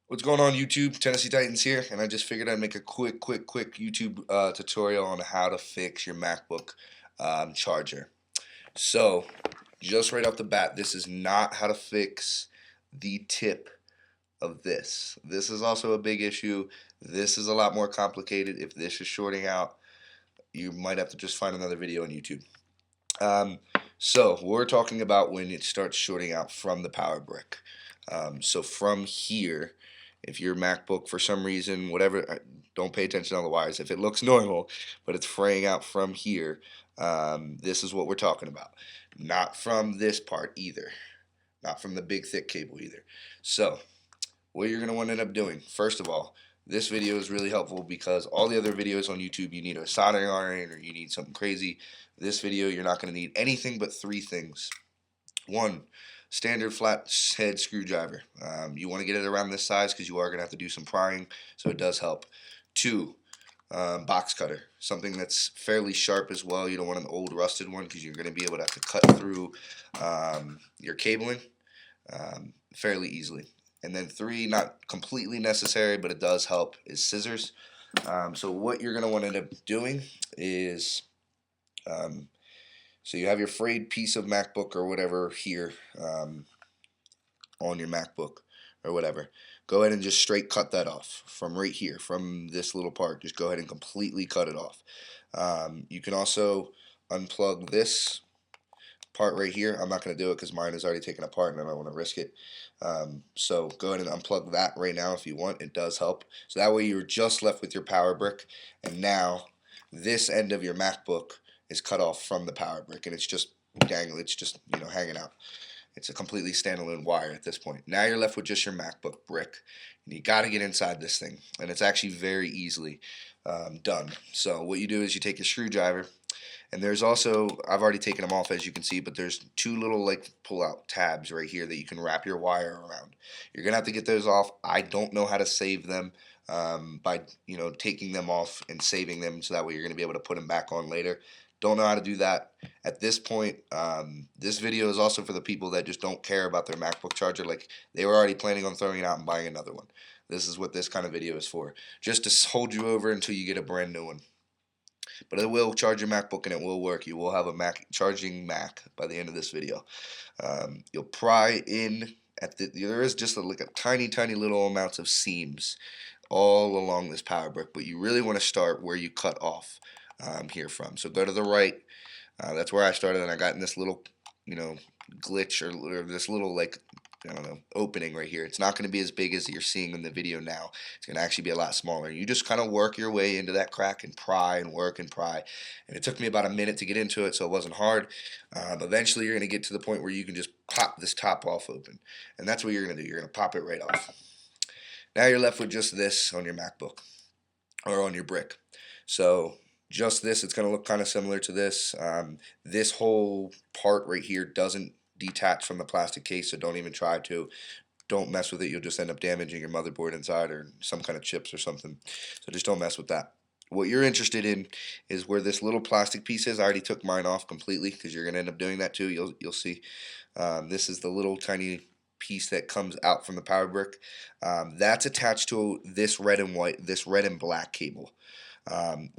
What's going on YouTube? Tennessee Titans here, and I just figured I'd make a quick YouTube tutorial on how to fix your MacBook charger. So, just right off the bat, this is not how to fix the tip of this. This is also a big issue. This is a lot more complicated. If this is shorting out, you might have to just find another video on YouTube. Um, so, we're talking about when it starts shorting out from the power brick. So from here, if your MacBook for some reason, whatever, don't pay attention on the wires. If it looks normal, but it's fraying out from here, this is what we're talking about. Not from this part either. Not from the big thick cable either. So what you're going to want to end up doing, first of all, this video is really helpful because all the other videos on YouTube, you need a soldering iron or you need something crazy. This video, you're not going to need anything but three things. One, standard flat head screwdriver. You want to get it around this size because you are going to have to do some prying, so it does help. Two, box cutter, something that's fairly sharp as well. You don't want an old rusted one because you're going to be able to have to cut through your cabling fairly easily. And then three, not completely necessary, but it does help, is scissors. So what you're going to want to end up doing is so you have your frayed piece of MacBook or whatever here on your MacBook or whatever. Go ahead and just straight cut that off from right here, from this little part. Just go ahead and completely cut it off. You can also unplug this part right here. I'm not going to do it because mine is already taken apart and I don't want to risk it. So go ahead and unplug that right now if you want. It does help. So that way you're just left with your power brick, and now this end of your MacBook is cut off from the power brick and it's just dangling. It's just hanging out. It's a completely standalone wire at this point. Now you're left with just your MacBook brick, and you got to get inside this thing, and it's actually very easily done. So what you do is you take your screwdriver, and there's also, I've already taken them off as you can see, but there's two little like pull out tabs right here that you can wrap your wire around. You're gonna have to get those off. I don't know how to save them by taking them off and saving them, so that way you're gonna be able to put them back on later. Don't know how to do that at this point. This video is also for the people that just don't care about their MacBook charger. Like, they were already planning on throwing it out and buying another one. This is what this kind of video is for, just to hold you over until you get a brand new one. But it will charge your MacBook and it will work. You will have a charging Mac by the end of this video. You'll pry in there is just like a tiny little amounts of seams all along this power brick, but you really want to start where you cut off here from. So go to the right. That's where I started, and I got in this little glitch or this little, like, I don't know, opening right here. It's not going to be as big as you're seeing in the video now. It's going to actually be a lot smaller. You just kind of work your way into that crack and pry and work and pry. And it took me about a minute to get into it, so it wasn't hard. Eventually, you're going to get to the point where you can just pop this top off open. And that's what you're going to do. You're going to pop it right off. Now you're left with just this on your MacBook or on your brick. So just this, it's going to look kind of similar to this. This whole part right here doesn't detach from the plastic case, so don't even try to. Don't mess with it. You'll just end up damaging your motherboard inside or some kind of chips or something. So just don't mess with that. What you're interested in is where this little plastic piece is. I already took mine off completely because you're going to end up doing that too. You'll see. This is the little tiny piece that comes out from the power brick. That's attached to this red and black cable.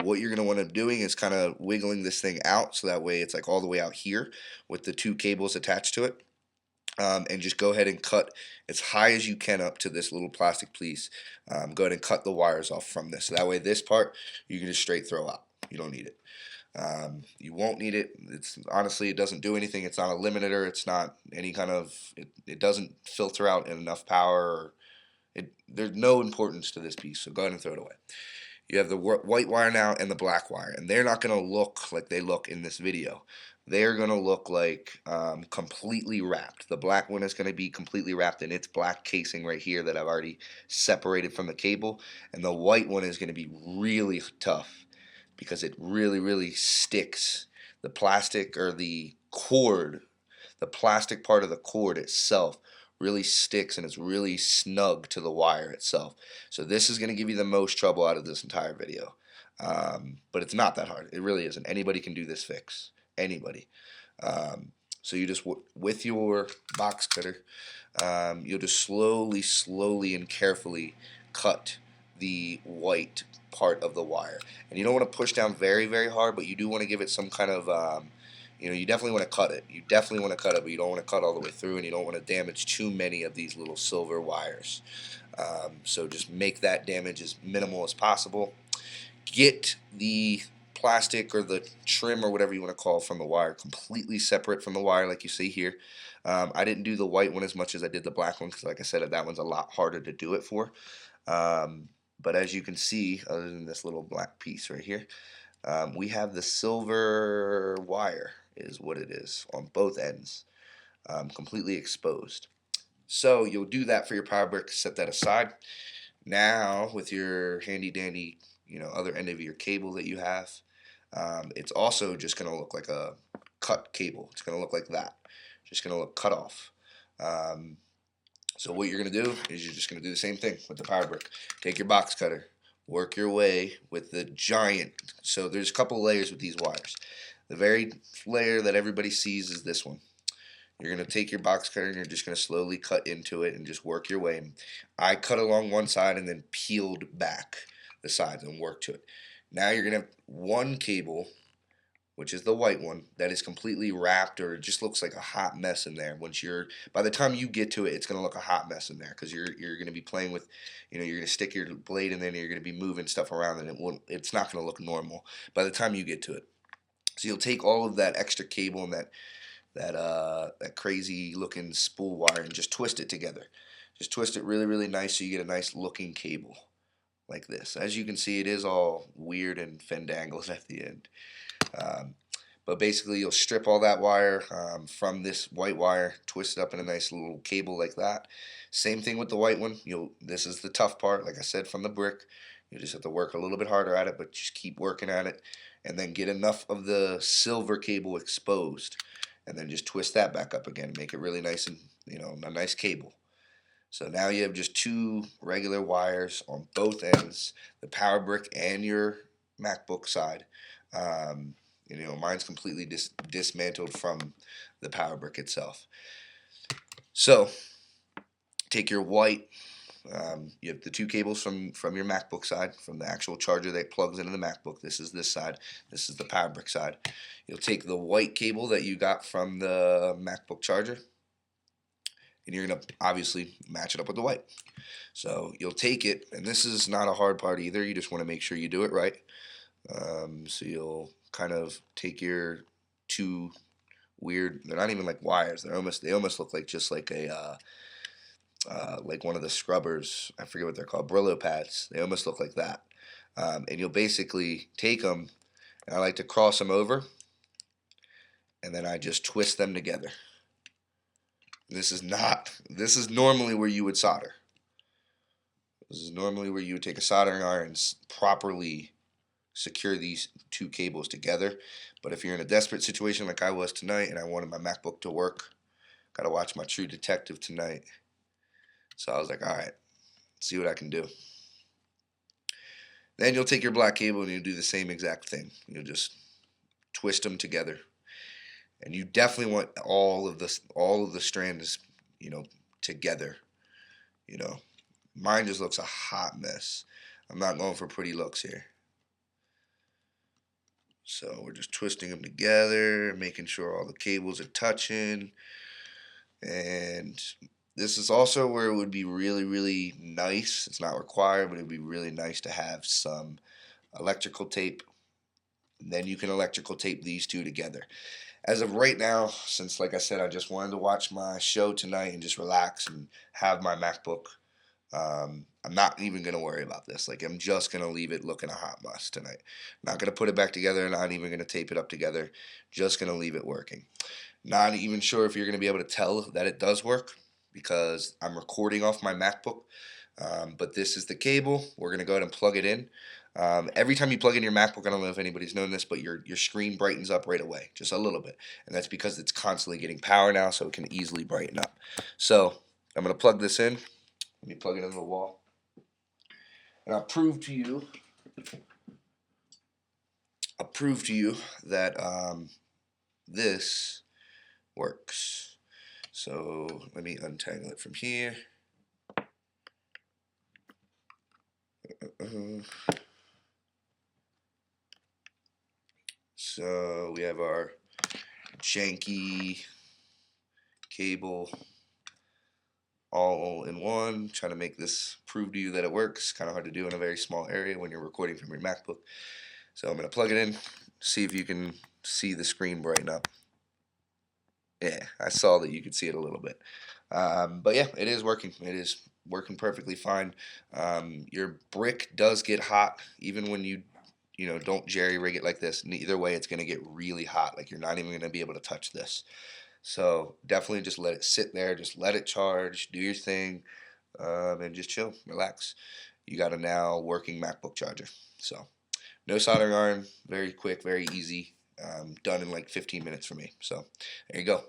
What you're going to want to doing is kind of wiggling this thing out, so that way it's like all the way out here with the two cables attached to it. And just go ahead and cut as high as you can up to this little plastic piece. Go ahead and cut the wires off from this. So that way this part you can just straight throw out. You don't need it. You won't need it. It's honestly, it doesn't do anything. It's not a limiter. It's not any kind of, it doesn't filter out enough power. There's no importance to this piece, so go ahead and throw it away. You have the white wire now and the black wire, and they're not going to look like they look in this video. They're going to look like completely wrapped. The black one is going to be completely wrapped in its black casing right here that I've already separated from the cable, and the white one is going to be really tough because it really sticks. The plastic or the cord, the plastic part of the cord itself really sticks, and it's really snug to the wire itself. So this is going to give you the most trouble out of this entire video. But it's not that hard. It really isn't. Anybody can do this fix. Anybody. So you just, with your box cutter, you'll just slowly and carefully cut the white part of the wire. And you don't want to push down very hard, but you do want to give it some kind of, you definitely want to cut it. You definitely want to cut it, but you don't want to cut all the way through, and you don't want to damage too many of these little silver wires. So just make that damage as minimal as possible. Get the plastic or the trim or whatever you want to call from the wire completely separate from the wire, like you see here. I didn't do the white one as much as I did the black one because, like I said, that one's a lot harder to do it for. But as you can see, other than this little black piece right here, we have the silver wire is what it is on both ends, completely exposed. So you'll do that for your power brick, set that aside. Now with your handy dandy, other end of your cable that you have, it's also just going to look like a cut cable. It's going to look like that. Just going to look cut off. So what you're going to do is you're just going to do the same thing with the power brick. Take your box cutter, work your way with the giant. So there's a couple layers with these wires. The very layer that everybody sees is this one. You're going to take your box cutter and you're just going to slowly cut into it and just work your way. I cut along one side and then peeled back the sides and worked to it. Now you're going to have one cable, which is the white one, that is completely wrapped, or it just looks like a hot mess in there. By the time you get to it, it's going to look a hot mess in there because you're going to be playing with, you're going to stick your blade in there and you're going to be moving stuff around, and it's not going to look normal by the time you get to it. So you'll take all of that extra cable and that crazy looking spool wire and just twist it together. Just twist it really nice so you get a nice looking cable like this. As you can see, it is all weird and fandangled at the end. But basically you'll strip all that wire from this white wire, twist it up in a nice little cable like that. Same thing with the white one. This is the tough part, like I said, from the brick. You just have to work a little bit harder at it, but just keep working at it, and then get enough of the silver cable exposed, and then just twist that back up again, make it really nice and a nice cable. So now you have just two regular wires on both ends, the power brick and your MacBook side. Mine's completely dismantled from the power brick itself. So take your white, you have the two cables from your MacBook side, from the actual charger that plugs into the MacBook. This is this side. This is the power brick side. You'll take the white cable that you got from the MacBook charger, and you're going to obviously match it up with the white. So you'll take it, and this is not a hard part either. You just want to make sure you do it right. So you'll kind of take your two weird, they're not even like wires. They almost look like just like like one of the scrubbers. I forget what they're called, Brillo pads. They almost look like that. And you'll basically take them, and I like to cross them over, and then I just twist them together. This is normally where you would solder. This is normally where you would take a soldering iron and properly secure these two cables together. But if you're in a desperate situation like I was tonight and I wanted my MacBook to work, gotta watch my True Detective tonight. So I was like, alright, see what I can do. Then you'll take your black cable and you'll do the same exact thing. You'll just twist them together. And you definitely want all of the strands, together. Mine just looks a hot mess. I'm not going for pretty looks here. So we're just twisting them together, making sure all the cables are touching. And this is also where it would be really nice. It's not required, but it would be really nice to have some electrical tape. And then you can electrical tape these two together. As of right now, since like I said, I just wanted to watch my show tonight and just relax and have my MacBook, I'm not even going to worry about this. Like, I'm just going to leave it looking a hot mess tonight. Not going to put it back together, not even going to tape it up together. Just going to leave it working. Not even sure if you're going to be able to tell that it does work because I'm recording off my MacBook. But this is the cable. We're going to go ahead and plug it in. Every time you plug in your MacBook, I don't know if anybody's known this, but your screen brightens up right away, just a little bit. And that's because it's constantly getting power now, so it can easily brighten up. So I'm going to plug this in. Let me plug it into the wall. And I'll prove to you that this works. So let me untangle it from here. So we have our janky cable all in one. Trying to make this prove to you that it works. Kind of hard to do in a very small area when you're recording from your MacBook. So I'm going to plug it in, see if you can see the screen brighten up. Yeah, I saw that you could see it a little bit. But yeah, it is working. It is working perfectly fine. Your brick does get hot even when you don't jerry rig it like this. Either way, it's going to get really hot. Like you're not even going to be able to touch this. So definitely just let it sit there. Just let it charge. Do your thing, and just chill, relax. You got a now working MacBook charger. So no soldering iron. Very quick, very easy. Done in like 15 minutes for me. So there you go.